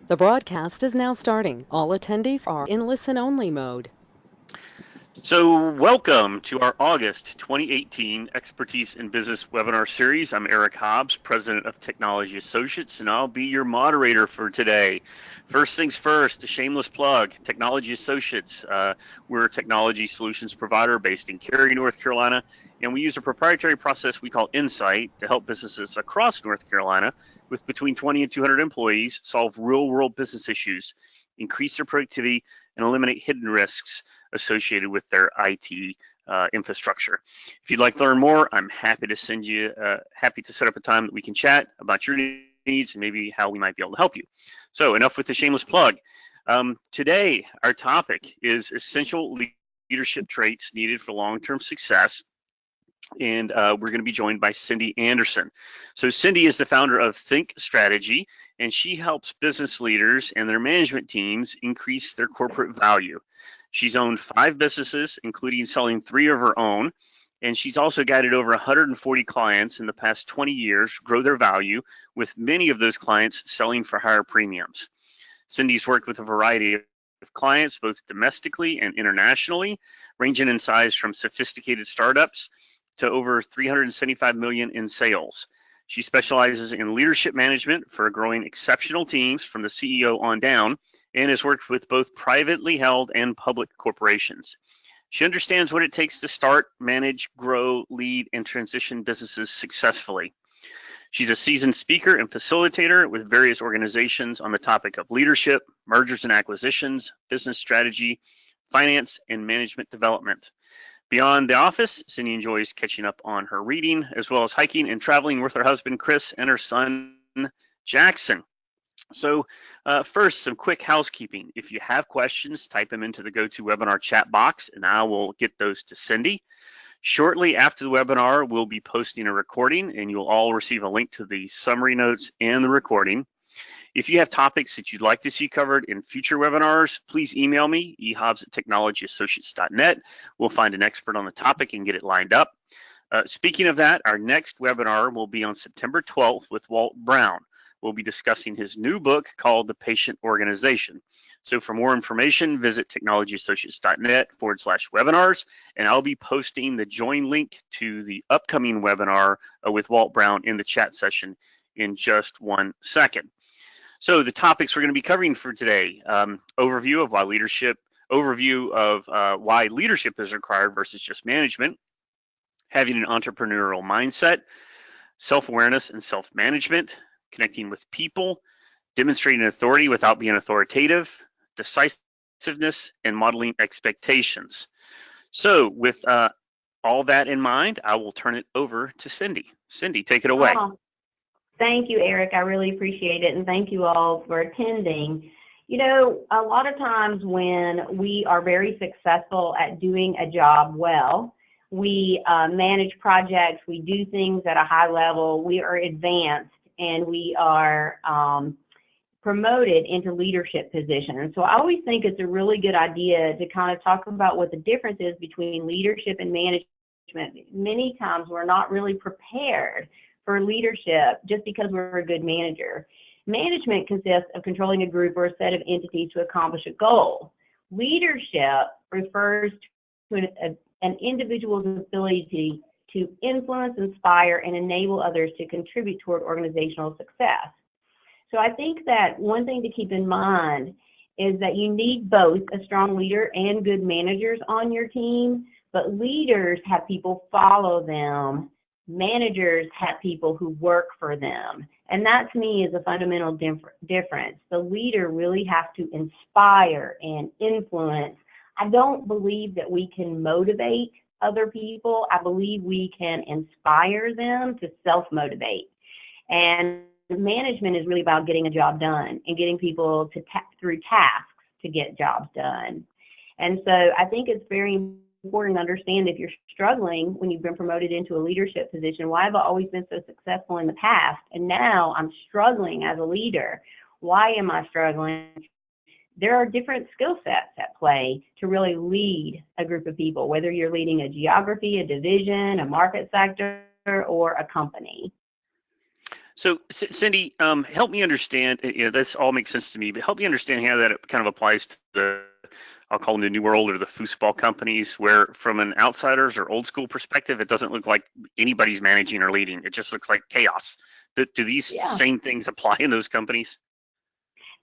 The broadcast is now starting. All attendees are in listen-only mode. So, welcome to our August 2018 Expertise in Business webinar series. I'm Eric Hobbs, President of Technology Associates, and I'll be your moderator for today. First things first, a shameless plug, Technology Associates. We're a technology solutions provider based in Cary, North Carolina, and we use a proprietary process we call Insight to help businesses across North Carolina with between 20 and 200 employees solve real-world business issues, increase their productivity, and eliminate hidden risks associated with their IT infrastructure. If you'd like to learn more, I'm happy to happy to set up a time that we can chat about your needs and maybe how we might be able to help you. So enough with the shameless plug. Today, our topic is essential leadership traits needed for long-term success. And we're going to be joined by Cindy Anderson. So Cindy is the founder of Thinc Strategy, and she helps business leaders and their management teams increase their corporate value. She's owned 5 businesses, including selling 3 of her own, and she's also guided over 140 clients in the past 20 years grow their value, with many of those clients selling for higher premiums. Cindy's worked with a variety of clients, both domestically and internationally, ranging in size from sophisticated startups to over 375 million in sales. She specializes in leadership management for growing exceptional teams from the CEO on down, and has worked with both privately held and public corporations. She understands what it takes to start, manage, grow, lead, and transition businesses successfully. She's a seasoned speaker and facilitator with various organizations on the topic of leadership, mergers and acquisitions, business strategy, finance, and management development. Beyond the office, Cindy enjoys catching up on her reading, as well as hiking and traveling with her husband, Chris, and her son, Jackson. So first, some quick housekeeping. If you have questions, type them into the GoToWebinar chat box, and I will get those to Cindy. Shortly after the webinar, we'll be posting a recording, and you'll all receive a link to the summary notes and the recording. If you have topics that you'd like to see covered in future webinars, please email me, ehobbs@technologyassociates.net. We'll find an expert on the topic and get it lined up. Speaking of that, our next webinar will be on September 12th with Walt Brown. We'll be discussing his new book called The Patient Organization. So for more information, visit technologyassociates.net/webinars, and I'll be posting the join link to the upcoming webinar with Walt Brown in the chat session in just 1 second. So the topics we're going to be covering for today, overview of why leadership is required versus just management, having an entrepreneurial mindset, self-awareness and self-management, connecting with people, demonstrating authority without being authoritative, decisiveness, and modeling expectations. So with all that in mind, I will turn it over to Cindy. Cindy, take it away. Thank you, Eric. I really appreciate it, and thank you all for attending. You know, a lot of times when we are very successful at doing a job well, we manage projects, we do things at a high level, we are advanced, and we are promoted into leadership positions. And so I always think it's a really good idea to kind of talk about what the difference is between leadership and management. Many times we're not really prepared for leadership just because we're a good manager. Management consists of controlling a group or a set of entities to accomplish a goal. Leadership refers to an individual's ability to influence, inspire, and enable others to contribute toward organizational success. So I think that one thing to keep in mind is that you need both a strong leader and good managers on your team, but leaders have people follow them. Managers have people who work for them. And that to me is a fundamental difference. The leader really has to inspire and influence. I don't believe that we can motivate other people. I believe we can inspire them to self-motivate. And management is really about getting a job done and getting people to through tasks to get jobs done. And so I think it's very important to understand if you're struggling when you've been promoted into a leadership position, why have I always been so successful in the past? And now I'm struggling as a leader. Why am I struggling? There are different skill sets at play to really lead a group of people, whether you're leading a geography, a division, a market sector, or a company. So, Cindy, help me understand. This all makes sense to me, but help me understand how that kind of applies to the, I'll call them the new world or the foosball companies, where from an outsider's or old school perspective, it doesn't look like anybody's managing or leading. It just looks like chaos. Do these Yeah. same things apply in those companies?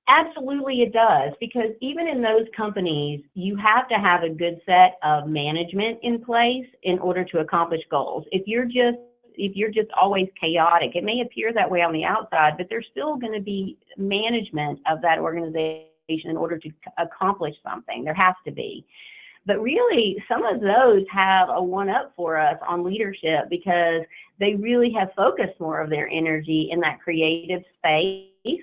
Absolutely it does, because even in those companies, you have to have a good set of management in place in order to accomplish goals. If you're just always chaotic, it may appear that way on the outside, but there's still going to be management of that organization in order to accomplish something. There has to be. But really, some of those have a one-up for us on leadership because they really have focused more of their energy in that creative space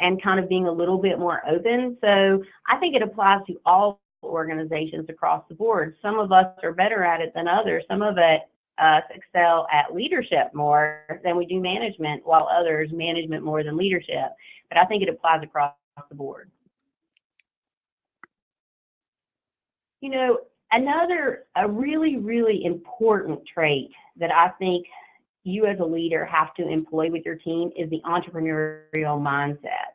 and kind of being a little bit more open. So I think it applies to all organizations across the board. Some of us are better at it than others. Some of us excel at leadership more than we do management, while others management more than leadership. But I think it applies across the board. You know, a really, really important trait that I think you as a leader have to employ with your team is the entrepreneurial mindset.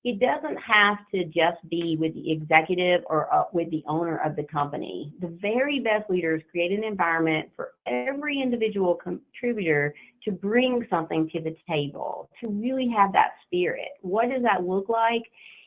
It doesn't have to just be with the executive or with the owner of the company. The very best leaders create an environment for every individual contributor to bring something to the table, to really have that spirit. What does that look like?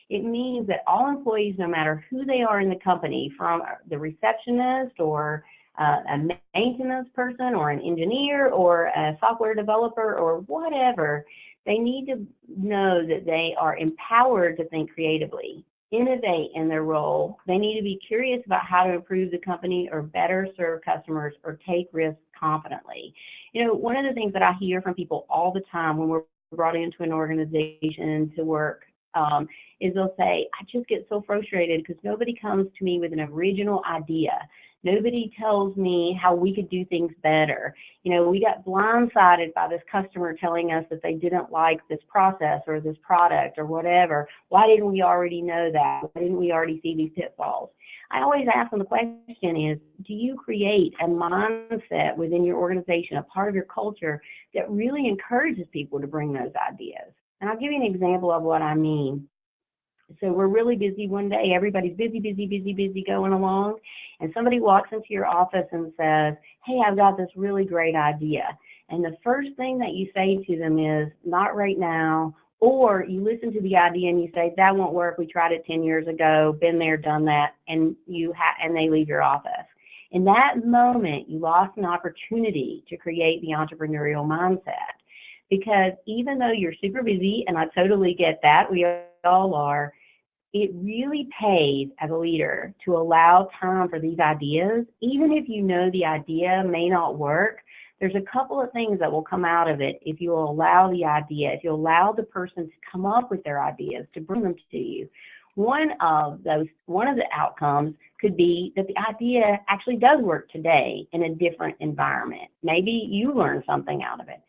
It means that all employees, no matter who they are in the company, from the receptionist or a maintenance person or an engineer or a software developer or whatever, they need to know that they are empowered to think creatively, innovate in their role. They need to be curious about how to improve the company or better serve customers or take risks confidently. You know, one of the things that I hear from people all the time when we're brought into an organization to work is they'll say, I just get so frustrated because nobody comes to me with an original idea. Nobody tells me how we could do things better. You know, we got blindsided by this customer telling us that they didn't like this process or this product or whatever. Why didn't we already know that? Why didn't we already see these pitfalls? I always ask them the question is, do you create a mindset within your organization, a part of your culture that really encourages people to bring those ideas? And I'll give you an example of what I mean. So we're really busy one day. Everybody's busy going along. And somebody walks into your office and says, hey, I've got this really great idea. And the first thing that you say to them is, not right now. Or you listen to the idea and you say, that won't work. We tried it 10 years ago, been there, done that. And they leave your office. In that moment, you lost an opportunity to create the entrepreneurial mindset. Because even though you're super busy, and I totally get that, we all are, it really pays as a leader to allow time for these ideas. Even if you know the idea may not work, there's a couple of things that will come out of it if you allow the idea, if you allow the person to come up with their ideas, to bring them to you. One of the outcomes could be that the idea actually does work today in a different environment. Maybe you learn something out of it.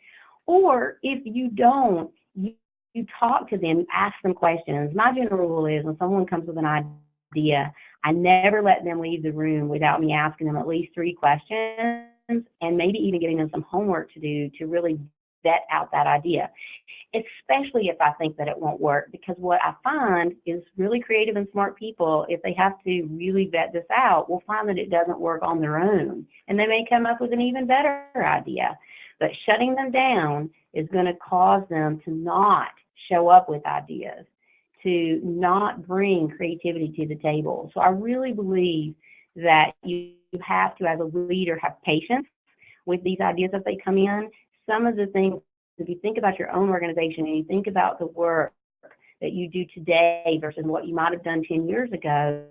Or if you don't, you talk to them, ask them questions. My general rule is when someone comes with an idea, I never let them leave the room without me asking them at least 3 questions and maybe even giving them some homework to do to really vet out that idea, especially if I think that it won't work. Because what I find is really creative and smart people, if they have to really vet this out, will find that it doesn't work on their own. And they may come up with an even better idea. But shutting them down is going to cause them to not show up with ideas, to not bring creativity to the table. So I really believe that you have to, as a leader, have patience with these ideas as they come in. Some of the things, if you think about your own organization and you think about the work that you do today versus what you might have done 10 years ago,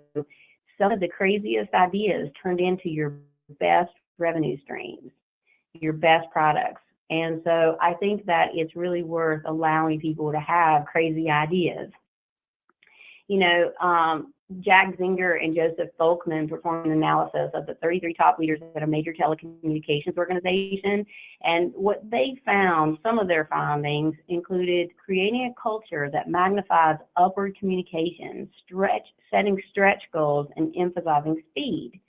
some of the craziest ideas turned into your best revenue streams, your best products. And so I think that it's really worth allowing people to have crazy ideas. You know, Jack Zinger and Joseph Folkman performed an analysis of the 33 top leaders at a major telecommunications organization. And what they found, some of their findings included creating a culture that magnifies upward communication, setting stretch goals, and emphasizing speed.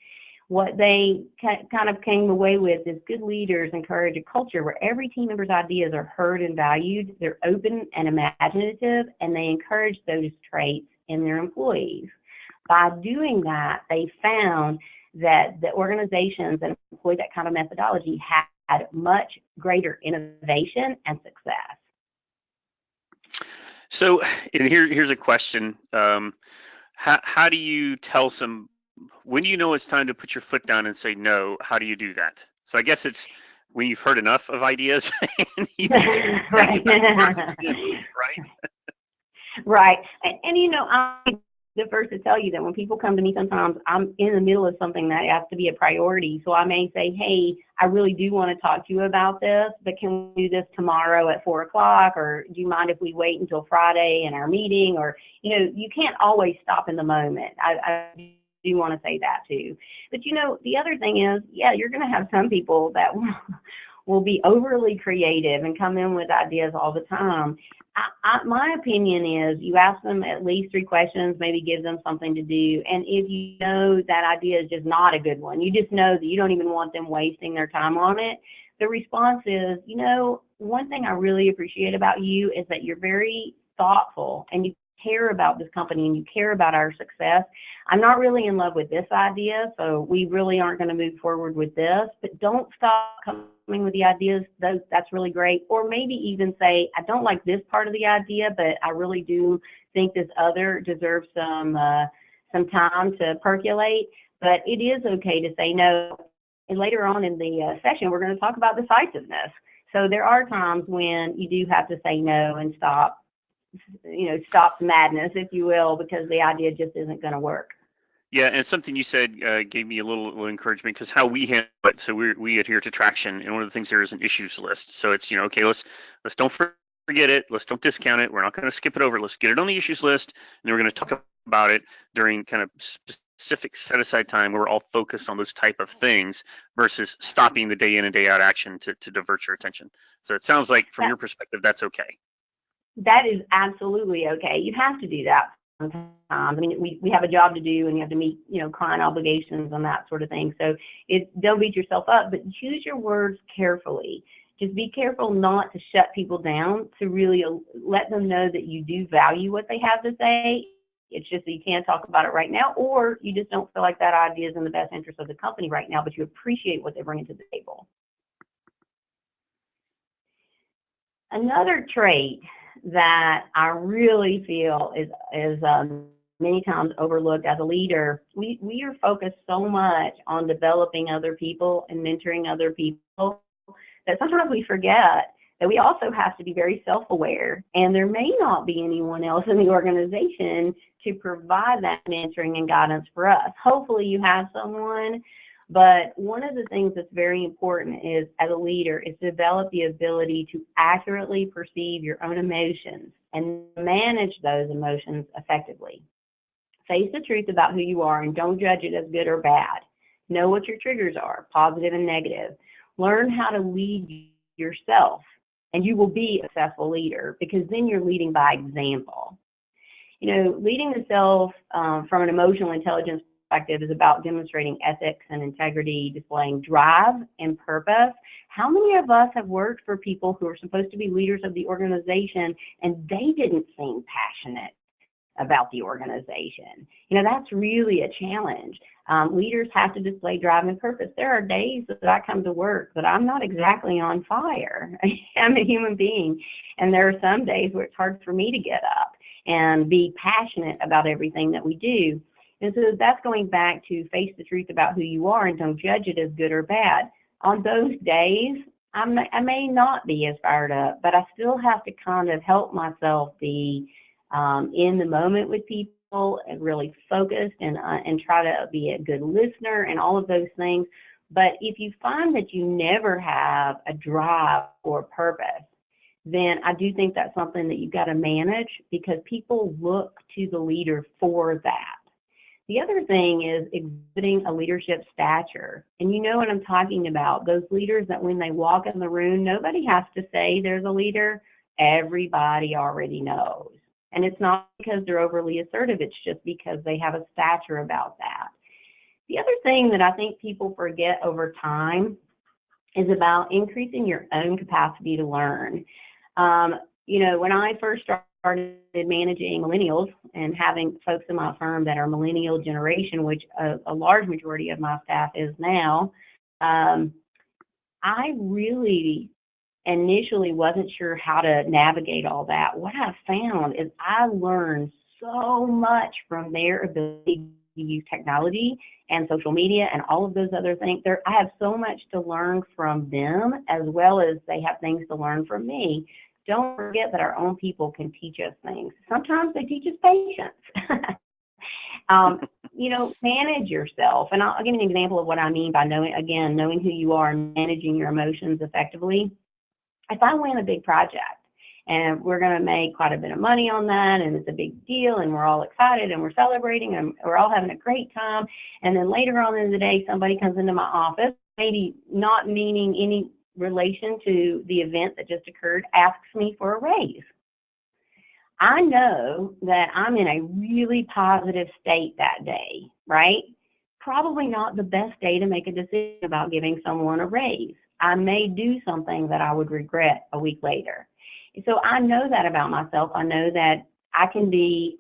What they kind of came away with is good leaders encourage a culture where every team member's ideas are heard and valued. They're open and imaginative, and they encourage those traits in their employees. By doing that, they found that the organizations that employed that kind of methodology had much greater innovation and success. So, and here's a question. How do you tell when do you know it's time to put your foot down and say no? How do you do that? So I guess it's when you've heard enough of ideas. And you right. Right. Right. And you know, I'm the first to tell you that when people come to me, sometimes I'm in the middle of something that has to be a priority. So I may say, hey, I really do want to talk to you about this, but can we do this tomorrow at 4 o'clock? Or do you mind if we wait until Friday in our meeting? Or, you know, you can't always stop in the moment. I do want to say that too. But, you know, the other thing is, yeah, you're going to have some people that will be overly creative and come in with ideas all the time. My opinion is you ask them at least 3 questions, maybe give them something to do. And if you know that idea is just not a good one, you just know that you don't even want them wasting their time on it, the response is, you know, one thing I really appreciate about you is that you're very thoughtful and you care about this company and you care about our success. I'm not really in love with this idea, so we really aren't going to move forward with this, but don't stop coming with the ideas. That's really great. Or maybe even say, I don't like this part of the idea, but I really do think this other deserves some time to percolate. But it is okay to say no. And later on in the session, we're going to talk about decisiveness. So there are times when you do have to say no and stop the madness, if you will, because the idea just isn't going to work. Yeah, and something you said gave me a little encouragement, because how we handle it. So we adhere to traction, and one of the things there is an issues list. So it's, you know, okay, let's don't forget it. Let's don't discount it. We're not going to skip it over. Let's get it on the issues list, and then we're going to talk about it during kind of specific set aside time where we're all focused on those type of things versus stopping the day in and day out action to divert your attention. So it sounds like from your perspective, that's okay. That is absolutely okay. You have to do that sometimes. I mean, we have a job to do, and you have to meet, you know, client obligations and that sort of thing. So don't beat yourself up, but choose your words carefully. Just be careful not to shut people down, to really let them know that you do value what they have to say. It's just that you can't talk about it right now, or you just don't feel like that idea is in the best interest of the company right now, but you appreciate what they're bringing to the table. Another trait that I really feel is many times overlooked as a leader, we are focused so much on developing other people and mentoring other people that sometimes we forget that we also have to be very self-aware, and there may not be anyone else in the organization to provide that mentoring and guidance for us. Hopefully you have someone, but one of the things that's very important is, as a leader, is to develop the ability to accurately perceive your own emotions and manage those emotions effectively. Face the truth about who you are and don't judge it as good or bad. Know what your triggers are, positive and negative. Learn how to lead yourself, and you will be a successful leader, because then you're leading by example. You know, leading the self from an emotional intelligence perspective is about demonstrating ethics and integrity, displaying drive and purpose. How many of us have worked for people who are supposed to be leaders of the organization and they didn't seem passionate about the organization? You know, that's really a challenge. Leaders have to display drive and purpose. There are days that I come to work that I'm not exactly on fire. I'm a human being, and there are some days where it's hard for me to get up and be passionate about everything that we do. And so that's going back to face the truth about who you are and don't judge it as good or bad. On those days, I may not be as fired up, but I still have to kind of help myself be in the moment with people and really focused and try to be a good listener and all of those things. But if you find that you never have a drive or purpose, then I do think that's something that you've got to manage, because people look to the leader for that. The other thing is exhibiting a leadership stature. And you know what I'm talking about, those leaders that when they walk in the room, nobody has to say there's a leader. Everybody already knows. And it's not because they're overly assertive, it's just because they have a stature about that. The other thing that I think people forget over time is about increasing your own capacity to learn. When I first started managing millennials and having folks in my firm that are millennial generation, which a large majority of my staff is now, I really initially wasn't sure how to navigate all that. What I found is I learned so much from their ability to use technology and social media and all of those other things. I have so much to learn from them as well as they have things to learn from me. Don't forget that our own people can teach us things. Sometimes they teach us patience. Manage yourself. And I'll give you an example of what I mean by knowing who you are and managing your emotions effectively. If I win a big project and we're going to make quite a bit of money on that and it's a big deal and we're all excited and we're celebrating and we're all having a great time, and then later on in the day somebody comes into my office, maybe not meaning any relation to the event that just occurred, asks me for a raise. I know that I'm in a really positive state that day, right? Probably not the best day to make a decision about giving someone a raise. I may do something that I would regret a week later. So I know that about myself. I know that I can make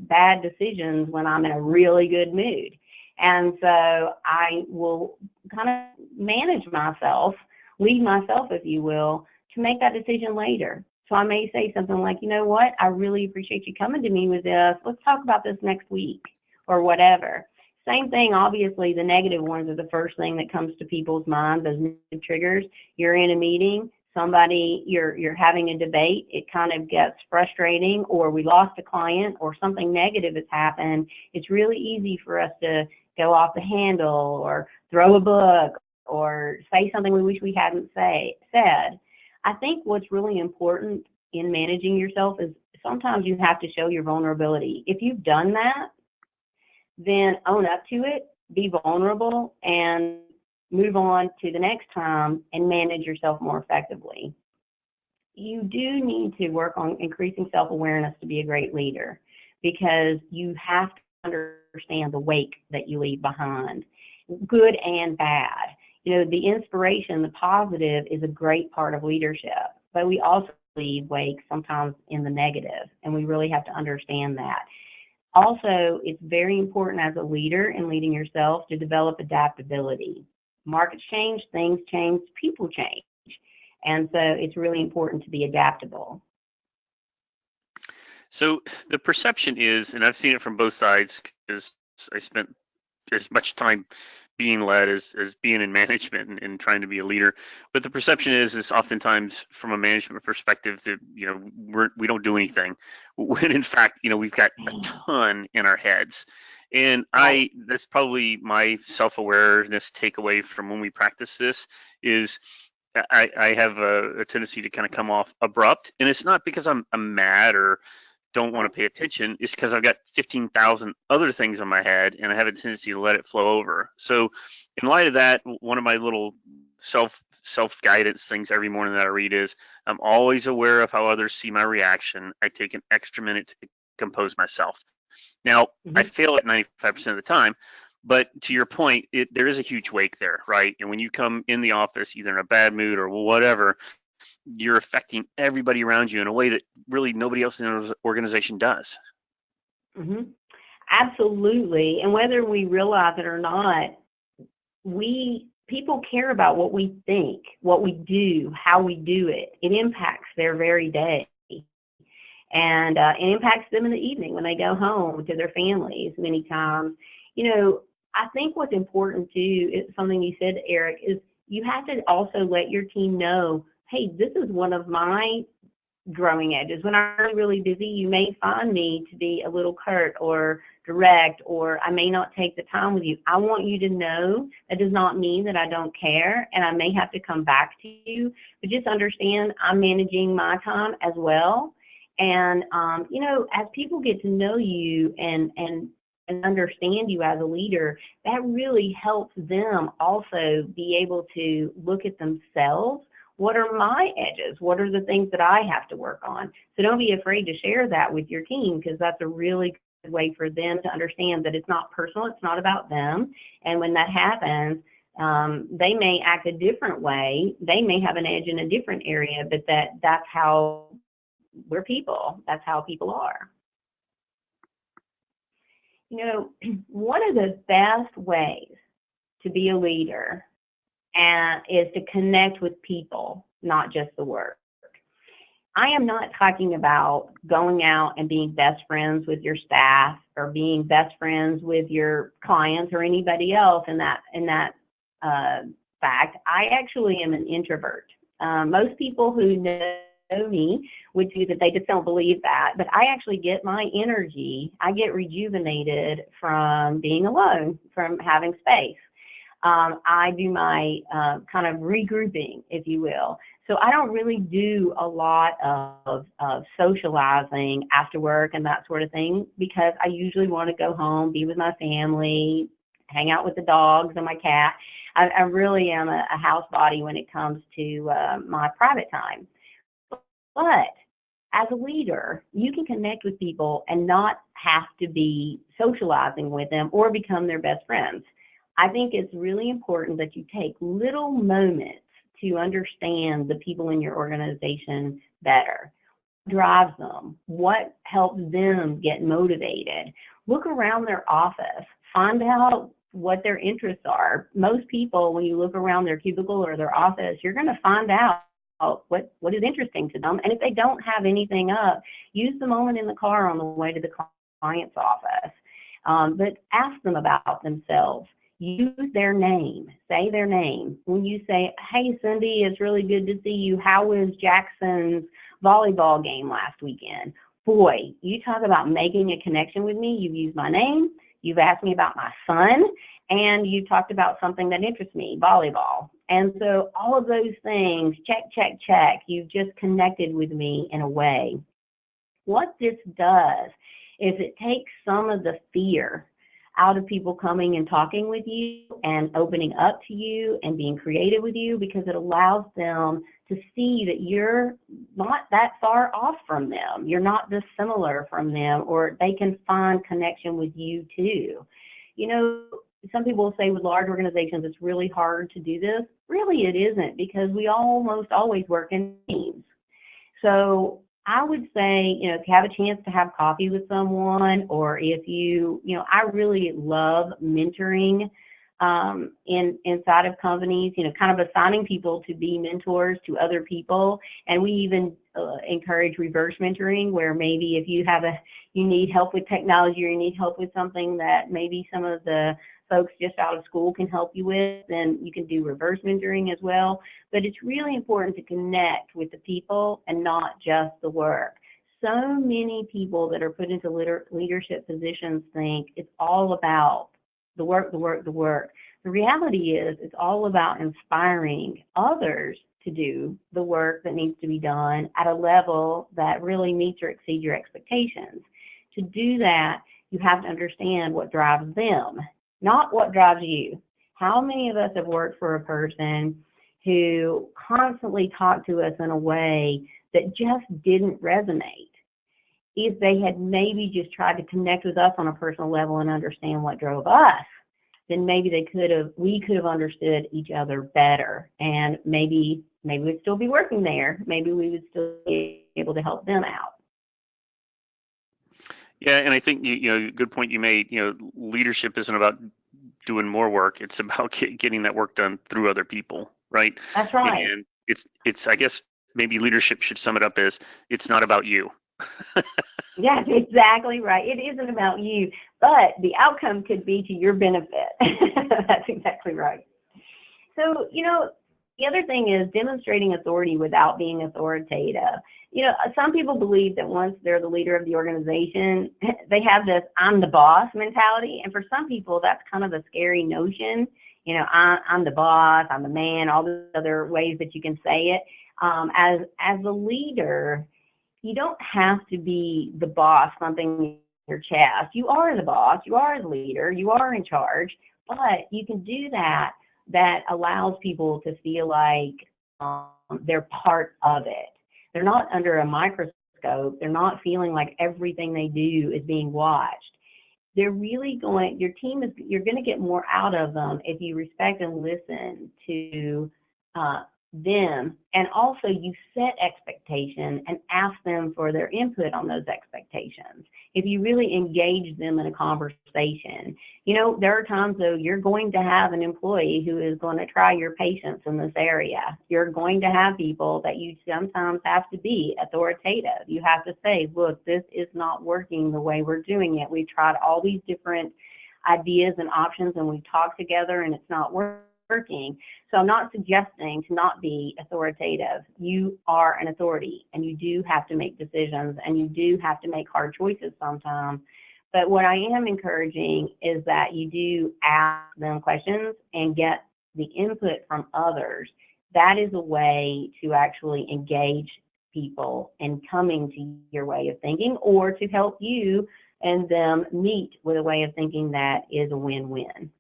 bad decisions when I'm in a really good mood. And so I will kind of manage myself, lead myself, if you will, to make that decision later. So I may say something like, you know what, I really appreciate you coming to me with this. Let's talk about this next week or whatever. Same thing, obviously, the negative ones are the first thing that comes to people's minds, those negative triggers. You're in a meeting, you're having a debate, it kind of gets frustrating, or we lost a client, or something negative has happened. It's really easy for us to go off the handle or throw a book or say something we wish we hadn't said. I think what's really important in managing yourself is sometimes you have to show your vulnerability. If you've done that, then own up to it, be vulnerable, and move on to the next time and manage yourself more effectively. You do need to work on increasing self-awareness to be a great leader, because you have to understand the wake that you leave behind, good and bad. The inspiration, the positive, is a great part of leadership, but we also leave wake sometimes in the negative, and we really have to understand that. Also, it's very important as a leader in leading yourself to develop adaptability. Markets change, things change, people change. And so it's really important to be adaptable. So the perception is, and I've seen it from both sides because I spent as much time being led as being in management and trying to be a leader. But the perception is oftentimes from a management perspective that, we don't do anything, when in fact, we've got a ton in our heads. And that's probably my self-awareness takeaway from when we practice this is I have a tendency to kind of come off abrupt. And it's not because I'm mad or don't want to pay attention. It's because I've got 15,000 other things in my head and I have a tendency to let it flow over. So in light of that, one of my little self-guidance things every morning that I read is I'm always aware of how others see my reaction. I take an extra minute to compose myself. Now, I fail at 95% of the time, but to your point, there is a huge wake there, right? And when you come in the office, either in a bad mood or whatever, you're affecting everybody around you in a way that really nobody else in the organization does. Absolutely. And whether we realize it or not, people care about what we think, what we do, how we do it. It impacts their very day. And it impacts them in the evening when they go home to their families many times. I think what's important too, is something you said, Eric, is you have to also let your team know, hey, this is one of my growing edges. When I'm really busy, you may find me to be a little curt or direct, or I may not take the time with you. I want you to know that does not mean that I don't care, and I may have to come back to you, but just understand I'm managing my time as well. And, as people get to know you and understand you as a leader, that really helps them also be able to look at themselves. What are my edges? What are the things that I have to work on? So don't be afraid to share that with your team, because that's a really way for them to understand that it's not personal, it's not about them. And when that happens, they may act a different way. They may have an edge in a different area, but that's how we're people. That's how people are. You know, one of the best ways to be a leader is to connect with people, not just the work. I am not talking about going out and being best friends with your staff or being best friends with your clients or anybody else in that fact. I actually am an introvert. Most people who know me would do that. They just don't believe that. But I actually get my energy, I get rejuvenated from being alone, from having space. I do my kind of regrouping, if you will. So I don't really do a lot of socializing after work and that sort of thing, because I usually want to go home, be with my family, hang out with the dogs and my cat. I really am a house body when it comes to my private time. But as a leader, you can connect with people and not have to be socializing with them or become their best friends. I think it's really important that you take little moments to understand the people in your organization better. What drives them? What helps them get motivated? Look around their office. Find out what their interests are. Most people, when you look around their cubicle or their office, you're going to find out what is interesting to them. And if they don't have anything up, use the moment in the car on the way to the client's office. But ask them about themselves. Use their name. Say their name. When you say, hey, Cindy, it's really good to see you. How was Jackson's volleyball game last weekend? Boy, you talk about making a connection with me. You've used my name. You've asked me about my son. And you talked about something that interests me, volleyball. And so all of those things, check, check, check. You've just connected with me in a way. What this does is it takes some of the fear out of people coming and talking with you and opening up to you and being creative with you, because it allows them to see that you're not that far off from them. You're not dissimilar from them, or they can find connection with you too. You know, some people say with large organizations, it's really hard to do this. Really, it isn't, because we almost always work in teams. So I would say, you know, if you have a chance to have coffee with someone, or if I really love mentoring inside of companies, kind of assigning people to be mentors to other people. And we even encourage reverse mentoring, where maybe if you need help with technology, or you need help with something that maybe some of the folks just out of school can help you with, then you can do reverse mentoring as well. But it's really important to connect with the people and not just the work. So many people that are put into leadership positions think it's all about the work, the work, the work. The reality is it's all about inspiring others to do the work that needs to be done at a level that really meets or exceeds your expectations. To do that, you have to understand what drives them, not what drives you. How many of us have worked for a person who constantly talked to us in a way that just didn't resonate? If they had maybe just tried to connect with us on a personal level and understand what drove us, then maybe we could have understood each other better, and maybe we'd still be working there. Maybe we would still be able to help them out. Yeah, and I think good point you made. Leadership isn't about doing more work; it's about getting that work done through other people, right? That's right. And it's I guess maybe leadership should sum it up as it's not about you. Yeah, exactly right. It isn't about you, but the outcome could be to your benefit. That's exactly right. So, the other thing is demonstrating authority without being authoritative. Some people believe that once they're the leader of the organization, they have this "I'm the boss" mentality. And for some people, that's kind of a scary notion. I'm the boss, I'm the man, all the other ways that you can say it. As a leader, you don't have to be the boss thumping in your chest. You are the boss, you are the leader, you are in charge, but you can do that allows people to feel like they're part of it. They're not under a microscope microscope. They're not feeling like everything they do is being watched. They're really going, your team is, you're going to get more out of them if you respect and listen to them, and also you set expectation and ask them for their input on those expectations. If you really engage them in a conversation, you know, there are times though you're going to have an employee who is going to try your patience in this area. You're going to have people that you sometimes have to be authoritative. You have to say, look, this is not working the way we're doing it. We've tried all these different ideas and options and we've talked together and it's not working. So I'm not suggesting to not be authoritative. You are an authority and you do have to make decisions and you do have to make hard choices sometimes. But what I am encouraging is that you do ask them questions and get the input from others. That is a way to actually engage people in coming to your way of thinking, or to help you and them meet with a way of thinking that is a win-win.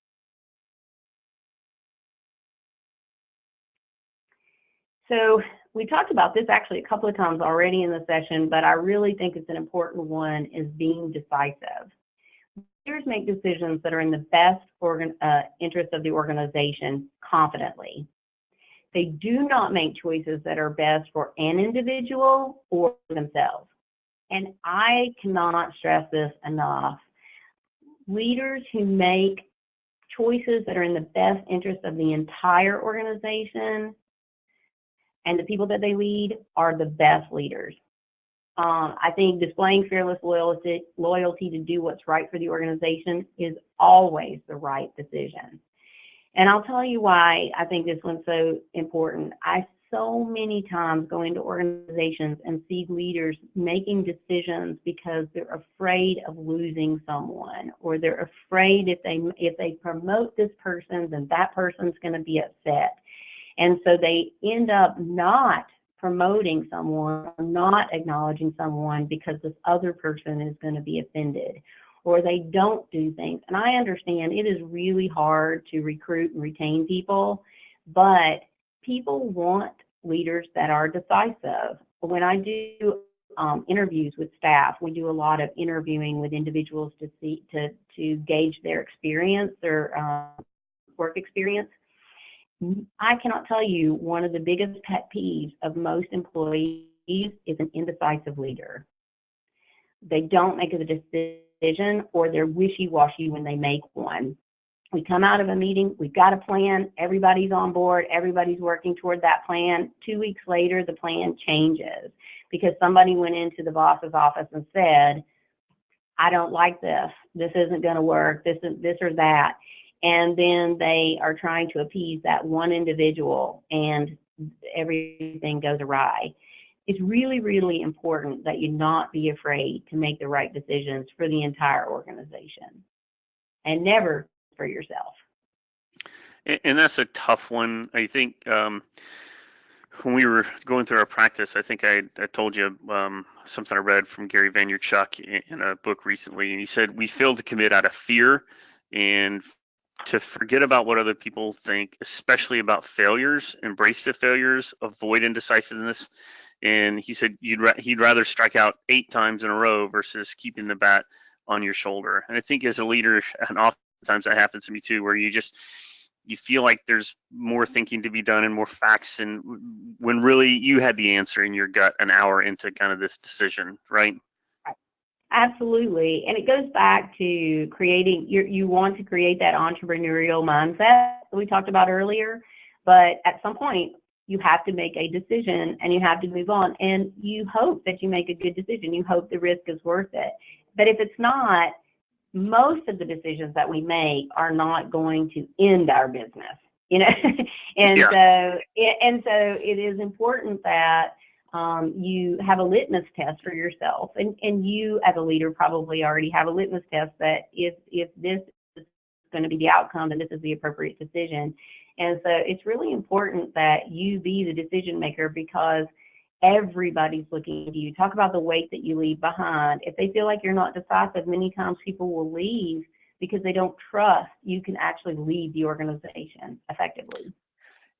So we talked about this actually a couple of times already in the session, but I really think it's an important one, is being decisive. Leaders make decisions that are in the best interest of the organization confidently. They do not make choices that are best for an individual or themselves. And I cannot stress this enough. Leaders who make choices that are in the best interest of the entire organization and the people that they lead are the best leaders. I think displaying fearless loyalty to do what's right for the organization is always the right decision. And I'll tell you why I think this one's so important. I so many times go into organizations and see leaders making decisions because they're afraid of losing someone, or they're afraid if they promote this person, then that person's going to be upset. And so they end up not promoting someone or not acknowledging someone because this other person is going to be offended, or they don't do things. And I understand it is really hard to recruit and retain people, but people want leaders that are decisive. When I do interviews with staff, we do a lot of interviewing with individuals to gauge their experience, their work experience. I cannot tell you, one of the biggest pet peeves of most employees is an indecisive leader. They don't make a decision, or they're wishy-washy when they make one. We come out of a meeting, we've got a plan, everybody's on board, everybody's working toward that plan. 2 weeks later, the plan changes because somebody went into the boss's office and said, I don't like this, this isn't going to work, this or that. And then they are trying to appease that one individual and everything goes awry. It's really, really important that you not be afraid to make the right decisions for the entire organization and never for yourself. And that's a tough one. I think when we were going through our practice, I think I told you something I read from Gary Vaynerchuk in a book recently, and he said, we fail to commit out of fear and to forget about what other people think, especially about failures, embrace the failures, avoid indecisiveness. And he said he'd rather strike out 8 times in a row versus keeping the bat on your shoulder. And I think as a leader, and oftentimes that happens to me too, where you feel like there's more thinking to be done and more facts, and when really you had the answer in your gut an hour into kind of this decision, right? Absolutely. And it goes back to creating, you want to create that entrepreneurial mindset that we talked about earlier, but at some point you have to make a decision and you have to move on, and you hope that you make a good decision. You hope the risk is worth it. But if it's not, most of the decisions that we make are not going to end our business, you know. And so it is important that you have a litmus test for yourself, and you as a leader probably already have a litmus test that if this is going to be the outcome, then this is the appropriate decision. And so it's really important that you be the decision maker, because everybody's looking at you. Talk about the weight that you leave behind. If they feel like you're not decisive, many times people will leave because they don't trust you can actually lead the organization effectively.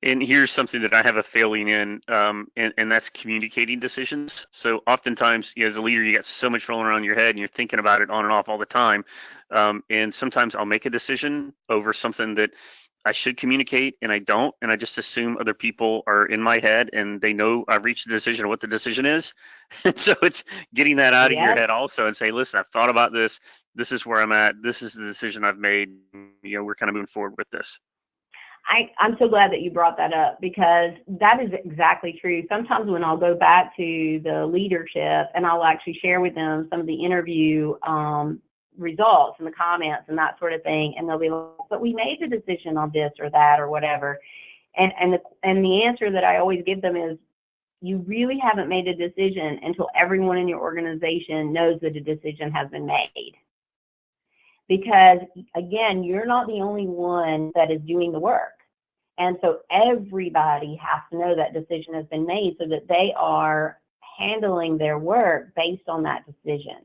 And here's something that I have a failing in, and that's communicating decisions. So oftentimes, as a leader, you got so much rolling around in your head, and you're thinking about it on and off all the time. And sometimes I'll make a decision over something that I should communicate, and I don't, and I just assume other people are in my head and they know I've reached a decision of what the decision is. And so it's getting that out of your Yes. head also, and say, listen, I've thought about this. This is where I'm at. This is the decision I've made. We're kind of moving forward with this. I'm so glad that you brought that up, because that is exactly true. Sometimes when I'll go back to the leadership and I'll actually share with them some of the interview results and the comments and that sort of thing, and they'll be like, but we made the decision on this or that or whatever. And the answer that I always give them is, you really haven't made a decision until everyone in your organization knows that a decision has been made. Because again, you're not the only one that is doing the work. And so everybody has to know that decision has been made, so that they are handling their work based on that decision.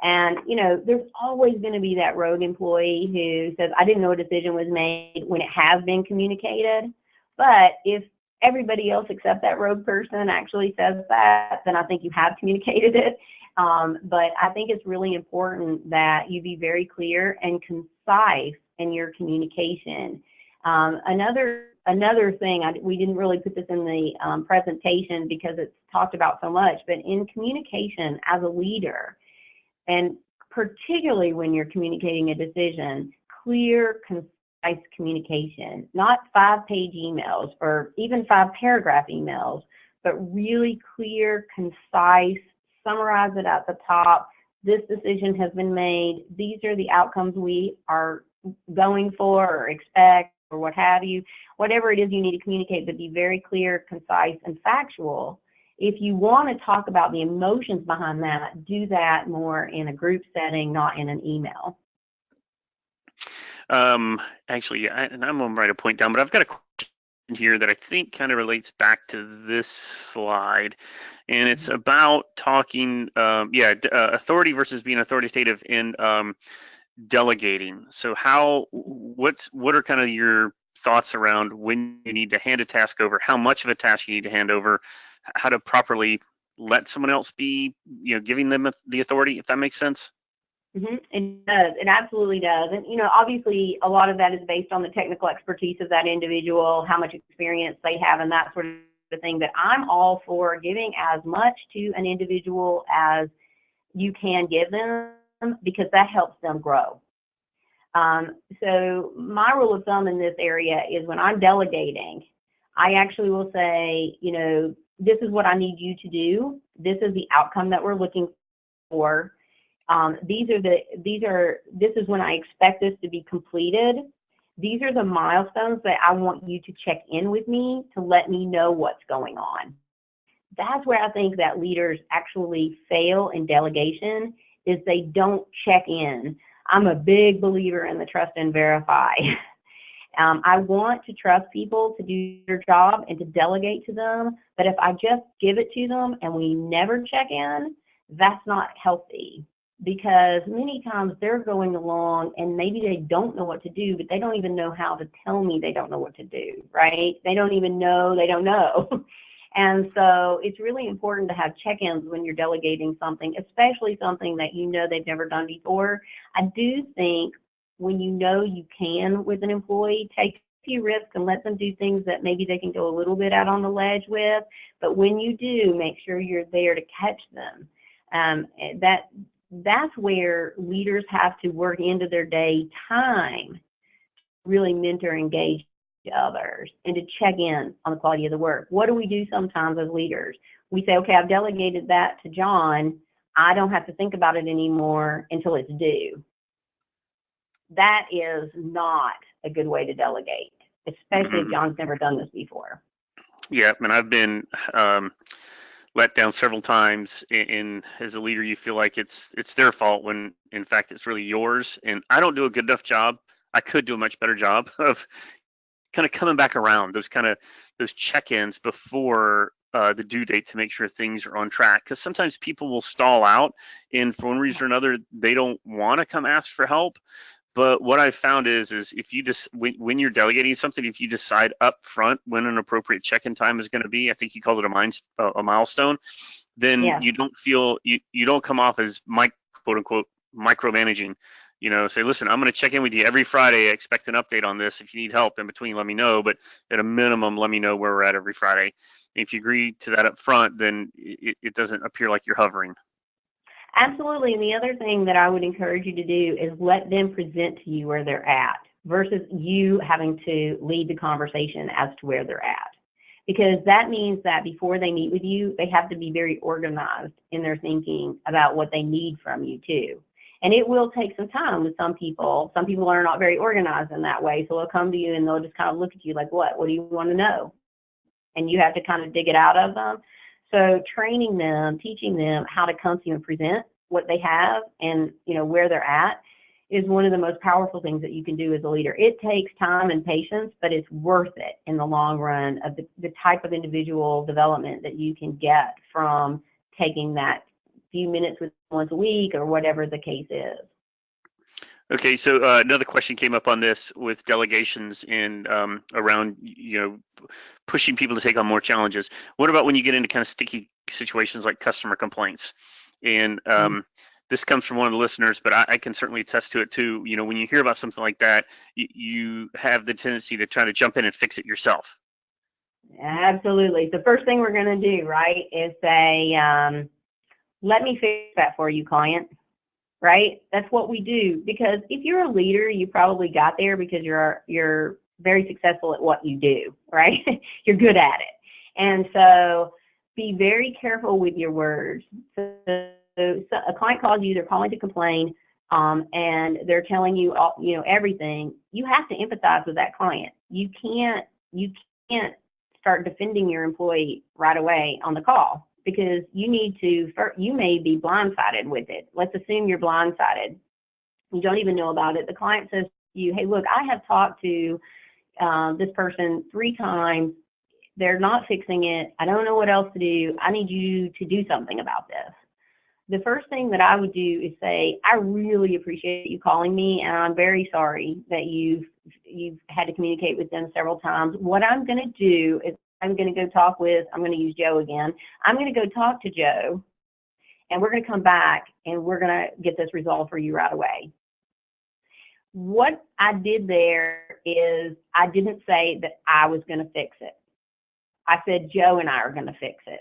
And, there's always going to be that rogue employee who says, I didn't know a decision was made, when it has been communicated. But if everybody else except that rogue person actually says that, then I think you have communicated it. But I think it's really important that you be very clear and concise in your communication. Another thing, we didn't really put this in the presentation because it's talked about so much, but in communication as a leader, and particularly when you're communicating a decision, clear, concise communication, not 5-page emails or even 5-paragraph emails, but really clear, concise, summarize it at the top. This decision has been made. These are the outcomes we are going for or expect, or what have you. Whatever it is you need to communicate, but be very clear, concise, and factual. If you want to talk about the emotions behind that, do that more in a group setting, not in an email. Actually, and I'm going to write a point down, but I've got a question here that I think kind of relates back to this slide, and it's about talking, authority versus being authoritative in delegating. So what are kind of your thoughts around when you need to hand a task over, how much of a task you need to hand over, how to properly let someone else be, giving them the authority, if that makes sense? Mm-hmm. It does. It absolutely does. And, obviously a lot of that is based on the technical expertise of that individual, how much experience they have, and that sort of thing. But I'm all for giving as much to an individual as you can give them, because that helps them grow. So my rule of thumb in this area is, when I'm delegating, I actually will say, this is what I need you to do. This is the outcome that we're looking for. This is when I expect this to be completed. These are the milestones that I want you to check in with me to let me know what's going on. That's where I think that leaders actually fail in delegation, is they don't check in. I'm a big believer in the trust and verify. I want to trust people to do their job and to delegate to them, but if I just give it to them and we never check in, that's not healthy. Because many times they're going along and maybe they don't know what to do, but they don't even know how to tell me they don't know what to do, right? They don't even know they don't know. And so it's really important to have check-ins when you're delegating something, especially something that they've never done before. I do think when you can with an employee, take a few risks and let them do things that maybe they can go a little bit out on the ledge with. But when you do, make sure you're there to catch them. That's where leaders have to work into their day time, really mentor, engage others, and to check in on the quality of the work. What do we do sometimes as leaders? We say, okay, I've delegated that to John. I don't have to think about it anymore until it's due. That is not a good way to delegate, especially if John's never done this before. Yeah, and I've been let down several times, and as a leader you feel like it's their fault when in fact it's really yours. And I don't do a good enough job. I could do a much better job of kind of coming back around those check-ins before the due date to make sure things are on track, because sometimes people will stall out and for one reason or another they don't want to come ask for help. But what I've found is if you just when you're delegating something, if you decide up front when an appropriate check-in time is going to be, I think you called it a milestone, then Yes. you don't feel you don't come off as quote unquote micromanaging. Say, listen, I'm going to check in with you every Friday. Expect an update on this. If you need help in between, let me know. But at a minimum, let me know where we're at every Friday. If you agree to that up front, then it doesn't appear like you're hovering. Absolutely. And the other thing that I would encourage you to do is let them present to you where they're at versus you having to lead the conversation as to where they're at. Because that means that before they meet with you, they have to be very organized in their thinking about what they need from you too. And it will take some time with some people. Some people are not very organized in that way. So they'll come to you and they'll just kind of look at you like, what do you want to know? And you have to kind of dig it out of them. So training them, teaching them how to come to you and present what they have and where they're at is one of the most powerful things that you can do as a leader. It takes time and patience, but it's worth it in the long run of the type of individual development that you can get from taking that few minutes with once a week or whatever the case is. Okay, so another question came up on this with delegations and around pushing people to take on more challenges. What about when you get into kind of sticky situations like customer complaints? And this comes from one of the listeners, but I can certainly attest to it too. When you hear about something like that, you have the tendency to try to jump in and fix it yourself. Absolutely. The first thing we're going to do, right, is say, let me fix that for you, client. Right? That's what we do. Because if you're a leader, you probably got there because you're very successful at what you do, right? You're good at it. And so be very careful with your words. So a client calls you, they're calling to complain, and they're telling you everything. You have to empathize with that client. You can't start defending your employee right away on the call, because you may be blindsided with it. Let's assume you're blindsided. You don't even know about it. The client says to you, hey, look, I have talked to this person 3 times. They're not fixing it. I don't know what else to do. I need you to do something about this. The first thing that I would do is say, I really appreciate you calling me, and I'm very sorry that you've had to communicate with them several times. What I'm going to do is I'm going to use Joe again. I'm going to go talk to Joe, and we're going to come back, and we're going to get this resolved for you right away. What I did there is I didn't say that I was going to fix it. I said Joe and I are going to fix it.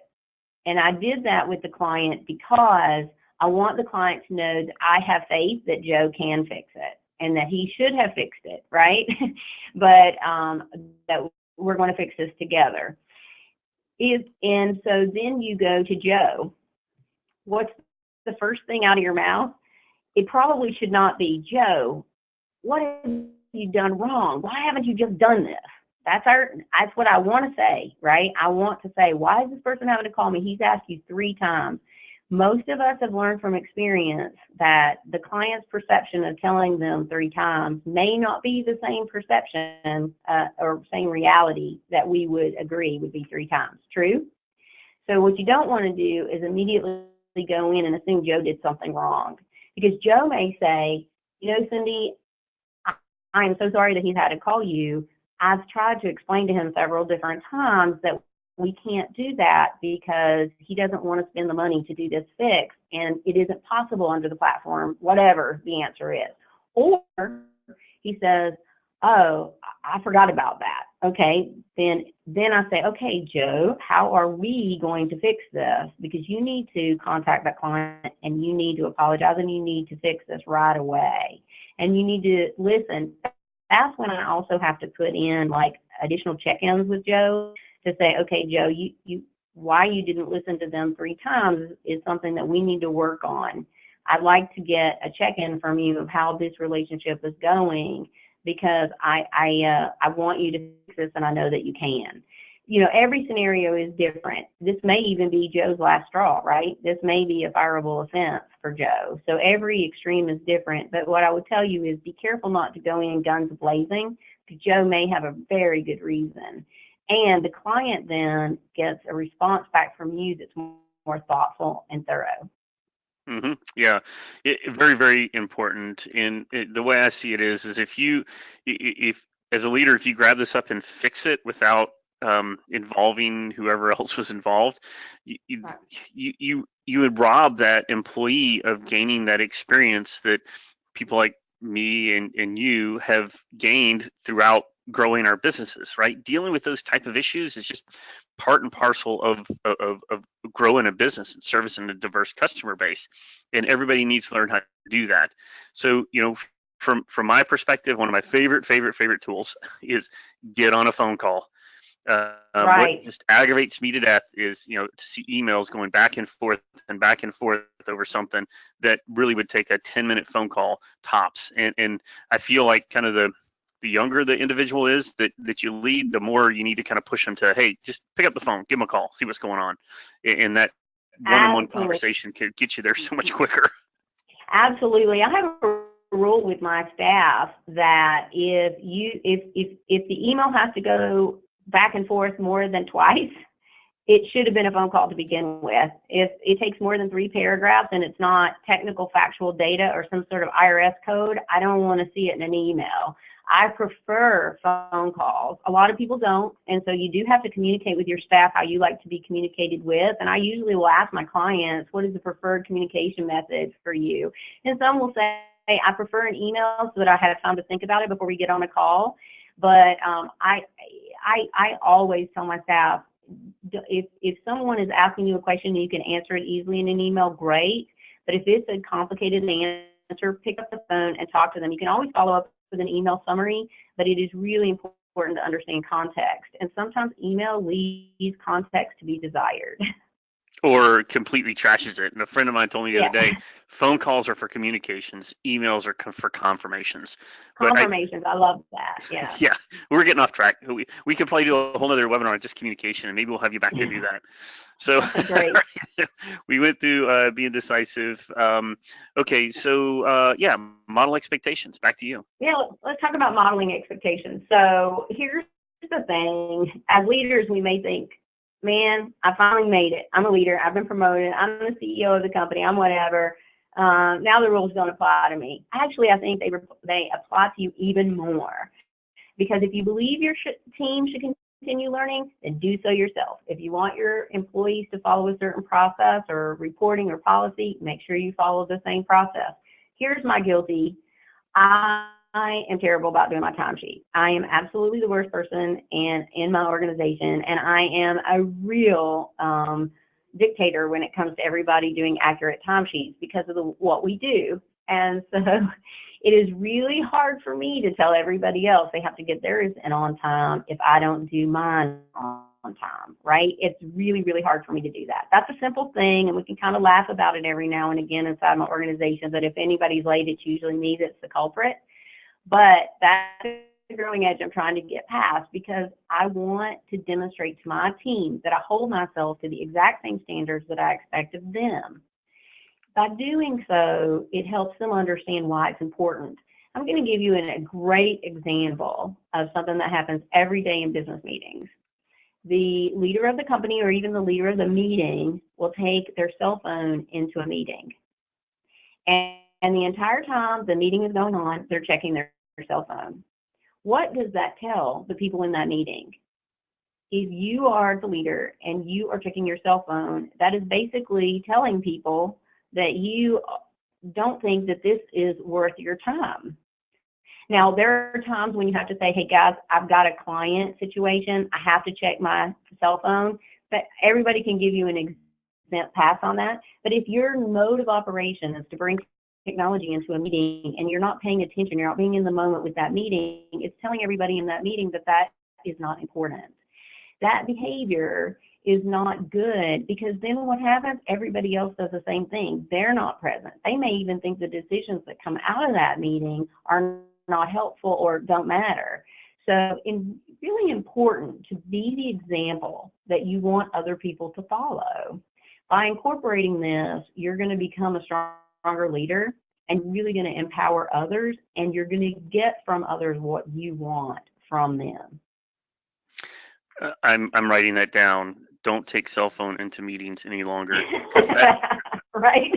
And I did that with the client because I want the client to know that I have faith that Joe can fix it and that he should have fixed it, right? But that we're going to fix this together. And so then you go to Joe. What's the first thing out of your mouth? It probably should not be, Joe, what have you done wrong? Why haven't you just done this? That's what I want to say, right? I want to say, why is this person having to call me? He's asked you 3 times. Most of us have learned from experience that the client's perception of telling them 3 times may not be the same perception or same reality that we would agree would be 3 times. True? So what you don't want to do is immediately go in and assume Joe did something wrong. Because Joe may say, Cindy, I am so sorry that he's had to call you. I've tried to explain to him several different times that we can't do that because he doesn't want to spend the money to do this fix, and it isn't possible under the platform, whatever the answer is. Or he says, oh, I forgot about that. Okay, then I say, okay, Joe, how are we going to fix this? Because you need to contact that client and you need to apologize and you need to fix this right away. And you need to listen. That's when I also have to put in like additional check-ins with Joe to say, okay, Joe, why you didn't listen to them 3 times is something that we need to work on. I'd like to get a check-in from you of how this relationship is going, because I want you to fix this, and I know that you can. Every scenario is different. This may even be Joe's last straw, right? This may be a fireable offense for Joe. So every extreme is different. But what I would tell you is be careful not to go in guns blazing, because Joe may have a very good reason. And the client then gets a response back from you that's more thoughtful and thorough. Yeah, very, very important. And the way I see it is if as a leader, if you grab this up and fix it without involving whoever else was involved, you, you Right. you would rob that employee of gaining that experience that people like me and you have gained throughout growing our businesses, right? Dealing with those type of issues is just part and parcel of growing a business and servicing a diverse customer base, and everybody needs to learn how to do that. So, from my perspective, one of my favorite tools is get on a phone call. What Right. just aggravates me to death is, to see emails going back and forth over something that really would take a 10-minute phone call tops. And I feel like kind of the younger the individual is that you lead, the more you need to kind of push them to, hey, just pick up the phone, give them a call, see what's going on. And that one-on-one Absolutely. conversation could get you there so much quicker. Absolutely. I have a rule with my staff that if the email has to go back and forth more than twice, it should have been a phone call to begin with. If it takes more than 3 paragraphs and it's not technical factual data or some sort of IRS code, I don't want to see it in an email. I prefer phone calls. A lot of people don't, and so you do have to communicate with your staff how you like to be communicated with. And I usually will ask my clients, what is the preferred communication method for you? And some will say, I prefer an email so that I have time to think about it before we get on a call. But I always tell my staff, if someone is asking you a question and you can answer it easily in an email, great. But if it's a complicated answer, pick up the phone and talk to them. You can always follow up with an email summary, but it is really important to understand context. And sometimes email leaves context to be desired. Or completely trashes it. And a friend of mine told me the Yeah. other day, phone calls are for communications, emails are for confirmations. Confirmations, I love that. Yeah. Yeah, we're getting off track. We could probably do a whole other webinar on just communication, and maybe we'll have you back to do that. So Great. we went through being decisive. Okay, so yeah, model expectations. Back to you. Yeah, let's talk about modeling expectations. So here's the thing. As leaders, we may think, man, I finally made it. I'm a leader. I've been promoted. I'm the CEO of the company. I'm whatever. Now the rules don't apply to me. Actually, I think they apply to you even more. Because if you believe your team should continue learning, then do so yourself. If you want your employees to follow a certain process or reporting or policy, make sure you follow the same process. Here's my guilty. I am terrible about doing my timesheet. I am absolutely the worst person in my organization, and I am a real dictator when it comes to everybody doing accurate timesheets because of what we do. And so it is really hard for me to tell everybody else they have to get theirs in on time if I don't do mine on time, right? It's really, really hard for me to do that. That's a simple thing, and we can kind of laugh about it every now and again inside my organization, that if anybody's late, it's usually me that's the culprit. But that's the growing edge I'm trying to get past, because I want to demonstrate to my team that I hold myself to the exact same standards that I expect of them. By doing so, it helps them understand why it's important. I'm going to give you a great example of something that happens every day in business meetings. The leader of the company or even the leader of the meeting will take their cell phone into a meeting. And the entire time the meeting is going on, they're checking their cell phone. What does that tell the people in that meeting? If you are the leader and you are checking your cell phone, that is basically telling people that you don't think that this is worth your time. Now, there are times when you have to say, hey, guys, I've got a client situation. I have to check my cell phone. But everybody can give you an exempt pass on that. But if your mode of operation is to bring technology into a meeting and you're not paying attention, you're not being in the moment with that meeting, it's telling everybody in that meeting that that is not important. That behavior is not good, because then what happens? Everybody else does the same thing. They're not present. They may even think the decisions that come out of that meeting are not helpful or don't matter. So it's really important to be the example that you want other people to follow. By incorporating this, you're going to become a stronger leader and really going to empower others, and you're going to get from others what you want from them. I'm writing that down. Don't take cell phone into meetings any longer, because that right.